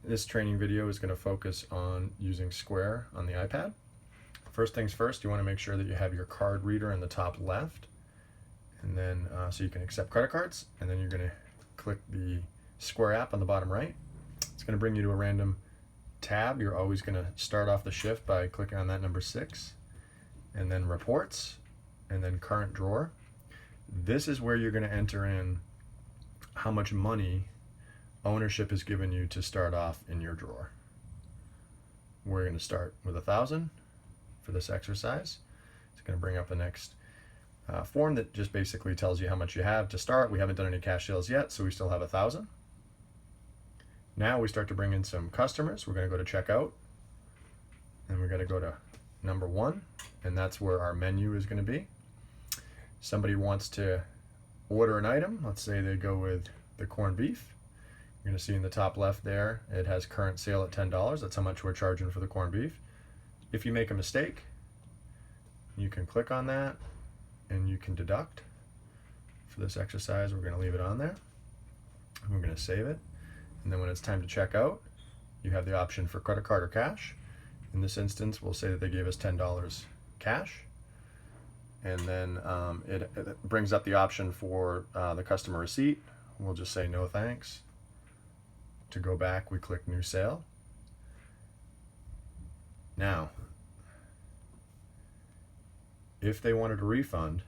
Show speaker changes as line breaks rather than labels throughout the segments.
This training video is going to focus on using Square on the iPad. First things first, you want to make sure that you have your card reader in the top left, and then so you can accept credit cards, and then you're going to click the Square app on the bottom right. It's going to bring you to a random tab. You're always going to start off the shift by clicking on that number 6, and then reports, and then current drawer. This is where you're going to enter in how much money ownership has given you to start off in your drawer. We're going to start with 1,000 for this exercise. It's going to bring up the next form that just basically tells you how much you have to start. We haven't done any cash sales yet, so we still have 1,000. Now we start to bring in some customers. We're going to go to checkout, and we're going to go to number 1, and that's where our menu is going to be. Somebody wants to order an item. Let's say they go with the corned beef. You're going to see in the top left there, it has current sale at $10. That's how much we're charging for the corned beef. If you make a mistake, you can click on that and you can deduct. For this exercise, we're going to leave it on there. We're going to save it. And then when it's time to check out, you have the option for credit card or cash. In this instance, we'll say that they gave us $10 cash. And then it brings up the option for the customer receipt. We'll just say no thanks. To go back, we click New Sale. Now, if they wanted a refund,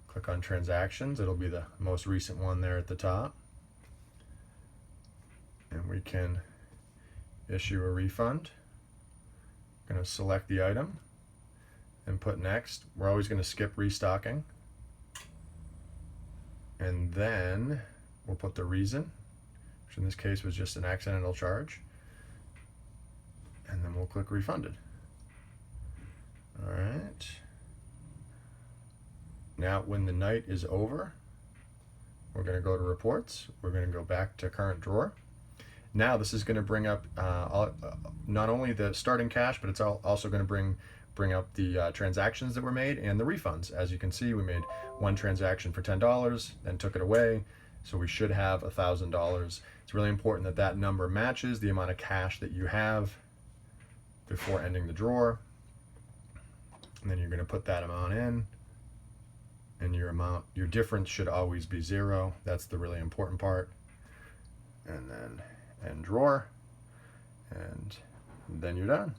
click on Transactions. It'll be the most recent one there at the top. And we can issue a refund. I'm going to select the item and put Next. We're always going to skip restocking. And then we'll put the reason, which in this case was just an accidental charge. And then we'll click Refunded. All right. Now, when the night is over, we're going to go to Reports. We're going to go back to Current Drawer. Now, this is going to bring up not only the starting cash, but it's also going to bring up the transactions that were made and the refunds. As you can see, we made one transaction for $10, then took it away. So we should have $1,000. It's really important that that number matches the amount of cash that you have before ending the drawer. And then you're going to put that amount in, and your difference should always be 0. That's the really important part. And then end drawer, and then you're done.